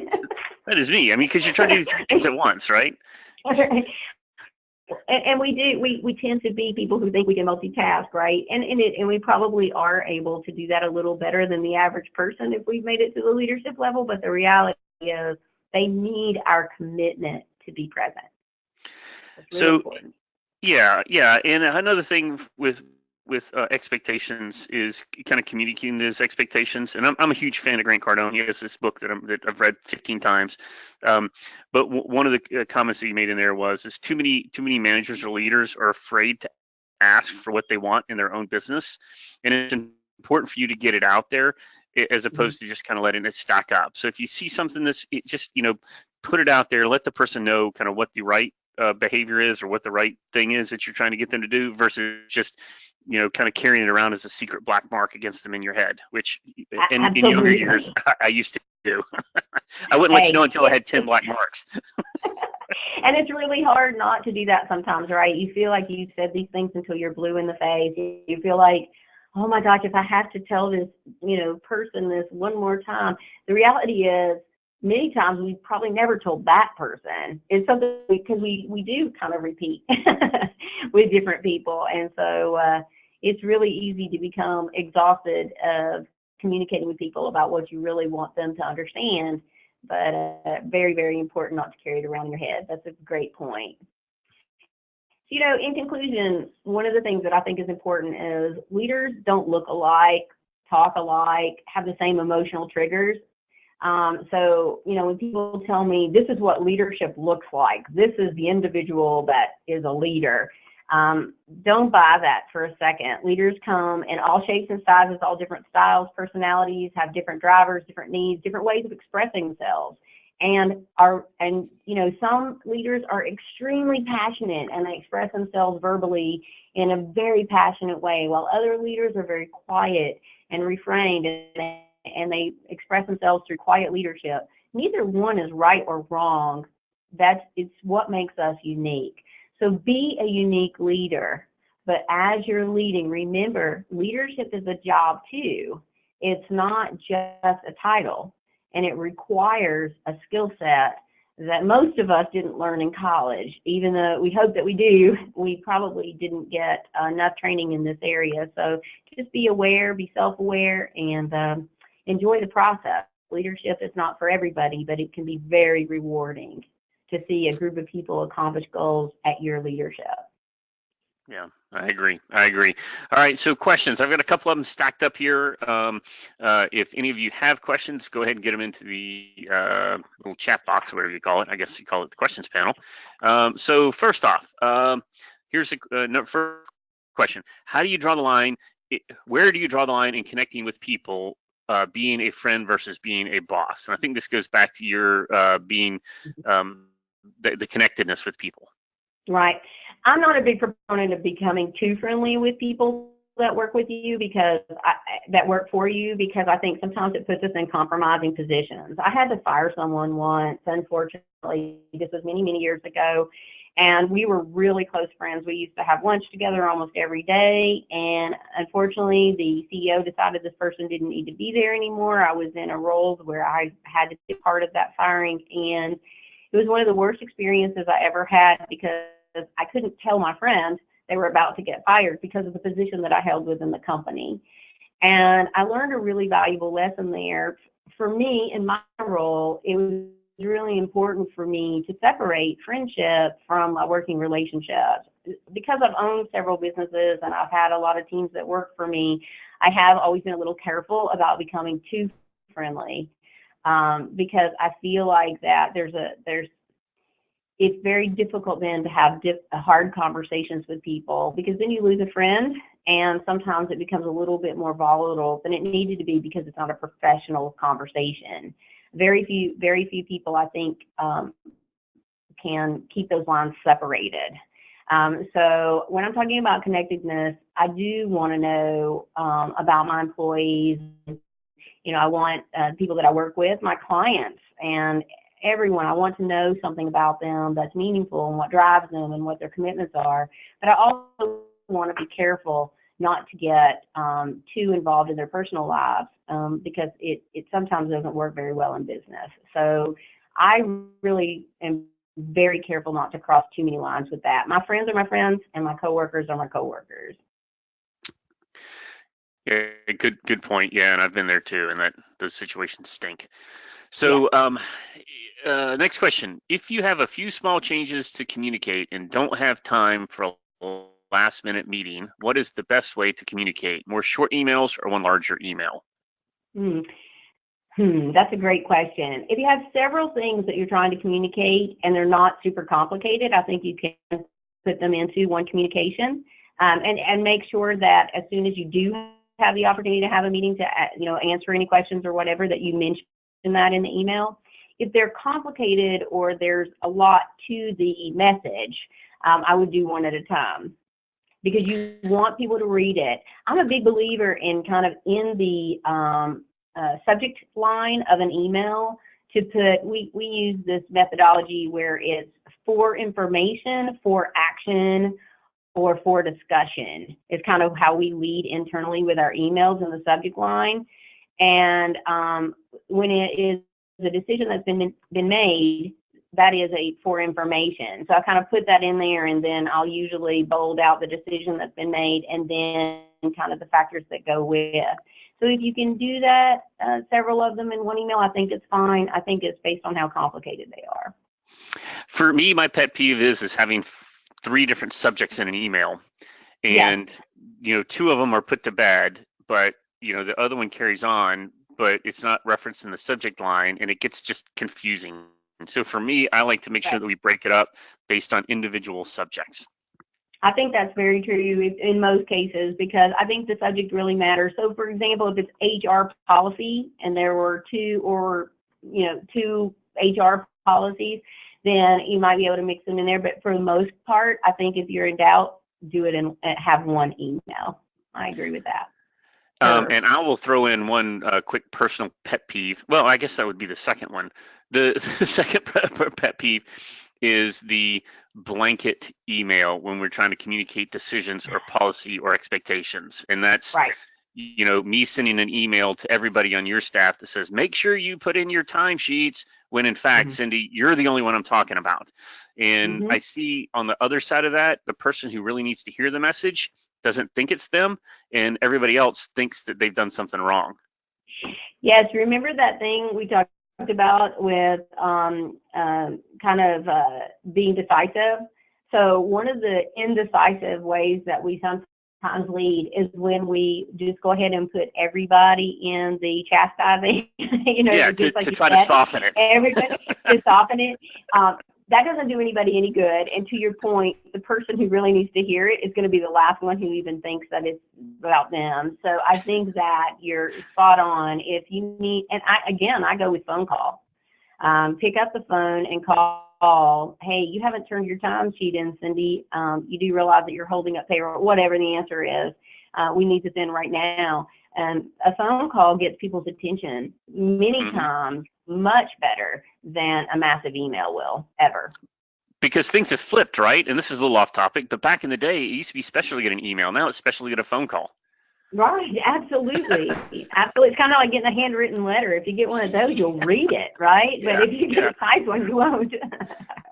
That is me. I mean, because you're trying to do three things at once, right? And we tend to be people who think we can multitask, right? And we probably are able to do that a little better than the average person if we've made it to the leadership level. But the reality is they need our commitment to be present. Really important. Yeah. And another thing with expectations is kind of communicating those expectations. And I'm a huge fan of Grant Cardone. He has this book that I've read 15 times. But one of the comments that he made in there is too many managers or leaders are afraid to ask for what they want in their own business, and it's important for you to get it out there as opposed to just kind of letting it stack up. So if you see something just put it out there, let the person know kind of what the right behavior is or what the right thing is that you're trying to get them to do versus just kind of carrying it around as a secret black mark against them in your head, which in younger years I used to do. I wouldn't let you know until I had 10 black marks. And it's really hard not to do that sometimes, right? You feel like you said these things until you're blue in the face. You feel like, oh my gosh, if I have to tell this person this one more time. The reality is, many times we've probably never told that person. It's something because we do kind of repeat with different people. And so it's really easy to become exhausted of communicating with people about what you really want them to understand. But very, very important not to carry it around in your head. That's a great point. In conclusion, one of the things that I think is important is leaders don't look alike, talk alike, have the same emotional triggers. So when people tell me this is what leadership looks like, this is the individual that is a leader, don't buy that for a second. Leaders come in all shapes and sizes, all different styles, personalities, have different drivers, different needs, different ways of expressing themselves. And some leaders are extremely passionate and they express themselves verbally in a very passionate way, while other leaders are very quiet and refrained and they express themselves through quiet leadership. Neither one is right or wrong. It's what makes us unique. So be a unique leader, but as you're leading, remember, leadership is a job too. It's not just a title, and it requires a skill set that most of us didn't learn in college. Even though we hope that we do, we probably didn't get enough training in this area. So just be aware, be self-aware, and enjoy the process. Leadership is not for everybody, but it can be very rewarding to see a group of people accomplish goals at your leadership. Yeah, I agree. All right, so questions. I've got a couple of them stacked up here. If any of you have questions, go ahead and get them into the little chat box, whatever you call it. I guess you call it the questions panel. So first off, here's a first question. How do you draw the line? Where do you draw the line in connecting with people, being a friend versus being a boss? And I think this goes back to your being the connectedness with people. Right. I'm not a big proponent of becoming too friendly with people that work with you that work for you, because I think sometimes it puts us in compromising positions. I had to fire someone once, unfortunately. This was many, many years ago, and we were really close friends. We used to have lunch together almost every day, and unfortunately, the CEO decided this person didn't need to be there anymore. I was in a role where I had to be part of that firing, and it was one of the worst experiences I ever had because I couldn't tell my friends they were about to get fired because of the position that I held within the company. And I learned a really valuable lesson there. For me, in my role, it was really important for me to separate friendship from a working relationship. Because I've owned several businesses and I've had a lot of teams that work for me, I have always been a little careful about becoming too friendly, because I feel like that it's very difficult then to have hard conversations with people, because then you lose a friend, and sometimes it becomes a little bit more volatile than it needed to be because it's not a professional conversation. Very few people, I think, can keep those lines separated. So when I'm talking about connectedness, I do want to know about my employees. I want people that I work with, my clients, and everyone. I want to know something about them that's meaningful and what drives them and what their commitments are. But I also want to be careful not to get too involved in their personal lives, because it sometimes doesn't work very well in business. So I really am very careful not to cross too many lines with that. My friends are my friends, and my coworkers are my coworkers. Yeah, good point. Yeah, and I've been there too, and those situations stink. So, next question. If you have a few small changes to communicate and don't have time for a last-minute meeting, what is the best way to communicate? More short emails or one larger email? That's a great question. If you have several things that you're trying to communicate and they're not super complicated, I think you can put them into one communication, and make sure that as soon as you do have the opportunity to have a meeting to answer any questions or whatever, that you mention that in the email. If they're complicated or there's a lot to the message, I would do one at a time, because you want people to read it. I'm a big believer in kind of in the subject line of an email to put, we use this methodology where it's for information, for action, or for discussion. It's kind of how we lead internally with our emails in the subject line. And when it is a decision that's been made, that is a for information. So I kind of put that in there, and then I'll usually bold out the decision that's been made and then kind of the factors that go with. So if you can do that, several of them in one email, I think it's fine. I think it's based on how complicated they are. For me, my pet peeve is having 3 different subjects in an email, and two of them are put to bed, but the other one carries on, but it's not referenced in the subject line, and it gets just confusing. And so for me, I like to make sure that we break it up based on individual subjects. I think that's very true in most cases, because I think the subject really matters. So for example, if it's HR policy and there were 2 HR policies, then you might be able to mix them in there. But for the most part, I think if you're in doubt, do it and have one email. I agree with that. And I will throw in one quick personal pet peeve. Well, I guess that would be the second one. The second pet peeve is the blanket email when we're trying to communicate decisions or policy or expectations. And that's right. Me sending an email to everybody on your staff that says, make sure you put in your timesheets, when in fact, Cindy, you're the only one I'm talking about. And I see on the other side of that, the person who really needs to hear the message doesn't think it's them, and everybody else thinks that they've done something wrong. Yes, remember that thing we talked about with being decisive? So one of the indecisive ways that we sometimes lead is when we just go ahead and put everybody in the chastising, to try to soften it. Everybody to soften it. That doesn't do anybody any good. And to your point, the person who really needs to hear it is going to be the last one who even thinks that it's about them. So I think that you're spot on. If you need, and I go with phone call. Pick up the phone and call. Hey, you haven't turned your timesheet in, Cindy. You do realize that you're holding up payroll, whatever the answer is. We need this in right now. And a phone call gets people's attention many times much better than a massive email will ever. Because things have flipped, right? And this is a little off topic, but back in the day, it used to be special to get an email. Now it's special to get a phone call. Right, absolutely. Absolutely. It's kind of like getting a handwritten letter. If you get one of those, you'll read it, right? But if you get a typed one, you won't.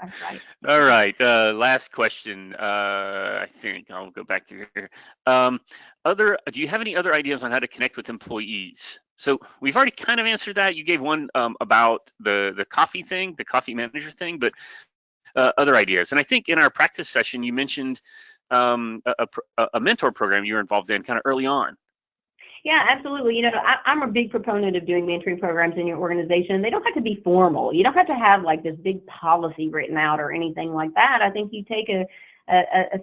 Right. All right. Last question. I think I'll go back to here. Do you have any other ideas on how to connect with employees? So we've already kind of answered that. You gave one about the coffee thing, the coffee manager thing, but other ideas. And I think in our practice session, you mentioned a mentor program you were involved in kind of early on. Yeah, absolutely. I'm a big proponent of doing mentoring programs in your organization. They don't have to be formal. You don't have to have like this big policy written out or anything like that. I think you take a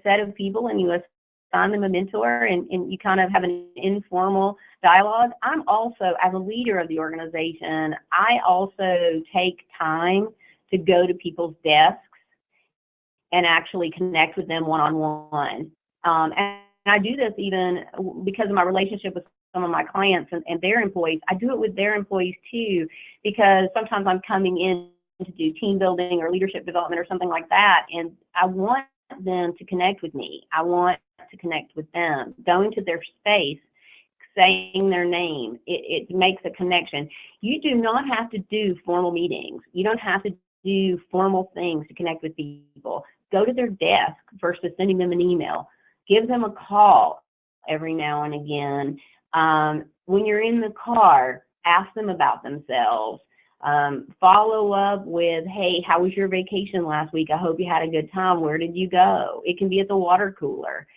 set of people and you assign them a mentor, and you kind of have an informal dialogue. I'm also, as a leader of the organization, I also take time to go to people's desks and actually connect with them one-on-one. And I do this even because of my relationship with some of my clients and their employees. I do it with their employees too, because sometimes I'm coming in to do team building or leadership development or something like that, and I want them to connect with me. I want to connect with them, go into their space saying their name. It makes a connection. You do not have to do formal meetings. You don't have to do formal things to connect with people. Go to their desk versus sending them an email. Give them a call every now and again. When you're in the car, ask them about themselves. Follow up with, hey, how was your vacation last week? I hope you had a good time. Where did you go? It can be at the water cooler.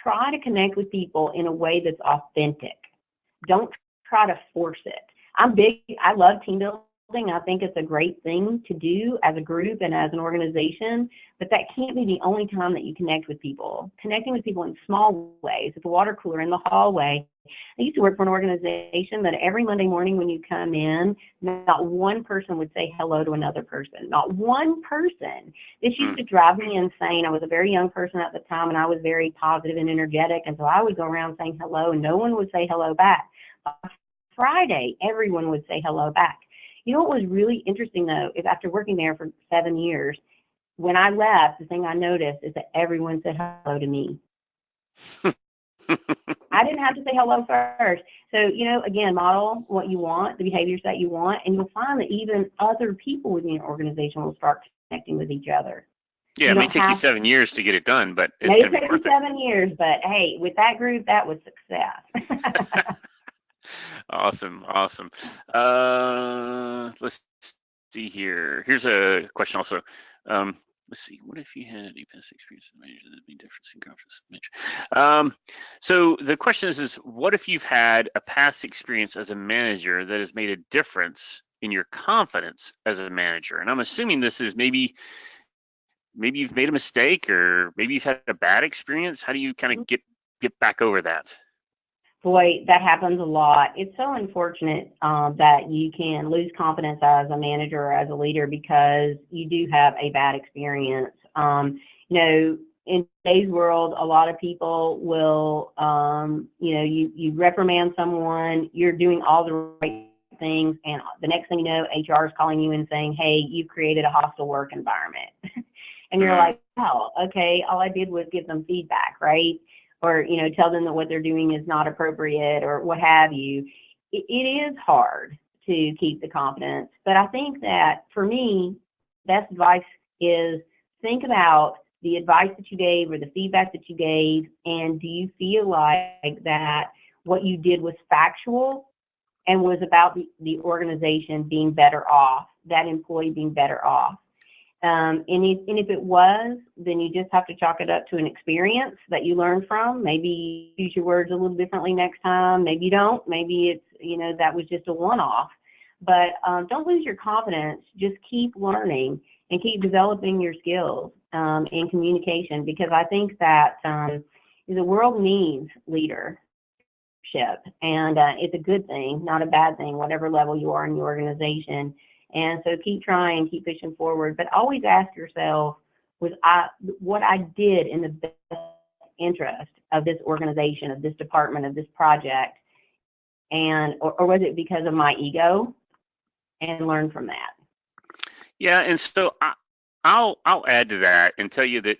Try to connect with people in a way that's authentic. Don't try to force it. I love team building. I think it's a great thing to do as a group and as an organization, but that can't be the only time that you connect with people. Connecting with people in small ways, at the water cooler, in the hallway. I used to work for an organization that every Monday morning when you come in, not one person would say hello to another person. Not one person. This used to drive me insane. I was a very young person at the time, and I was very positive and energetic, and so I would go around saying hello, and no one would say hello back. By Friday, everyone would say hello back. You know what was really interesting, though, is after working there for 7 years, when I left, the thing I noticed is that everyone said hello to me. I didn't have to say hello first. So, again, model what you want, the behaviors that you want, and you'll find that even other people within your organization will start connecting with each other. Yeah, it may take you 7 years to get it done, but it's going to be worth it. 7 years, but hey, with that group, that was success. Awesome. Let's see here. Here's a question also. Let's see. What if you had a past experience in manager that made difference in confidence? So the question is what if you've had a past experience as a manager that has made a difference in your confidence as a manager? And I'm assuming this is maybe you've made a mistake, or maybe you've had a bad experience. How do you kind of get back over that? Boy, that happens a lot. It's so unfortunate that you can lose confidence as a manager or as a leader because you do have a bad experience. In today's world, a lot of people will, you reprimand someone, you're doing all the right things, and the next thing you know, HR is calling you and saying, hey, you've created a hostile work environment. And you're like, oh, okay, all I did was give them feedback, right? Or, tell them that what they're doing is not appropriate or what have you. It is hard to keep the confidence. But I think that for me, best advice is think about the advice that you gave or the feedback that you gave, and do you feel like that what you did was factual and was about the organization being better off, that employee being better off? And if it was, then you just have to chalk it up to an experience that you learned from. Maybe use your words a little differently next time. Maybe you don't. Maybe it's, that was just a one-off. But don't lose your confidence. Just keep learning and keep developing your skills in communication, because I think that the world needs leadership, and it's a good thing, not a bad thing, whatever level you are in your organization. And so keep trying, keep pushing forward, but always ask yourself, was what I did in the best interest of this organization, of this department, of this project, and or was it because of my ego? And learn from that. Yeah, and so I'll add to that and tell you that,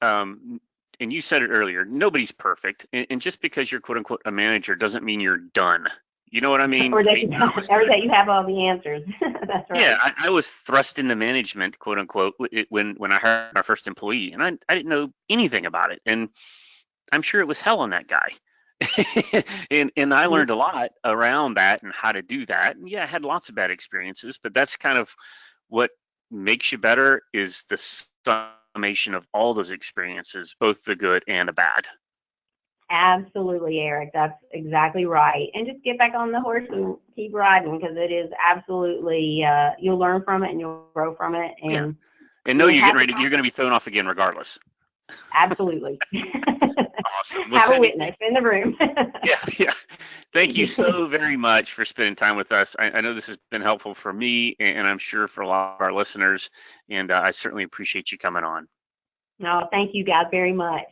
and you said it earlier, nobody's perfect, and just because you're quote unquote a manager doesn't mean you're done. You know what I mean? Or that you have all the answers. That's right. Yeah, I was thrust into management, quote unquote, when I hired my first employee, and I didn't know anything about it, and I'm sure it was hell on that guy. and I learned a lot around that and how to do that. And yeah, I had lots of bad experiences, but that's kind of what makes you better, is the summation of all those experiences, both the good and the bad. Absolutely, Eric. That's exactly right. And just get back on the horse and keep riding, because it is absolutely, you'll learn from it and you'll grow from it. And know you're getting ready. You're going to be thrown off again regardless. Absolutely. Awesome. Well, have a witness in the room. Yeah. Thank you so very much for spending time with us. I know this has been helpful for me, and I'm sure for a lot of our listeners, and I certainly appreciate you coming on. No, thank you guys very much.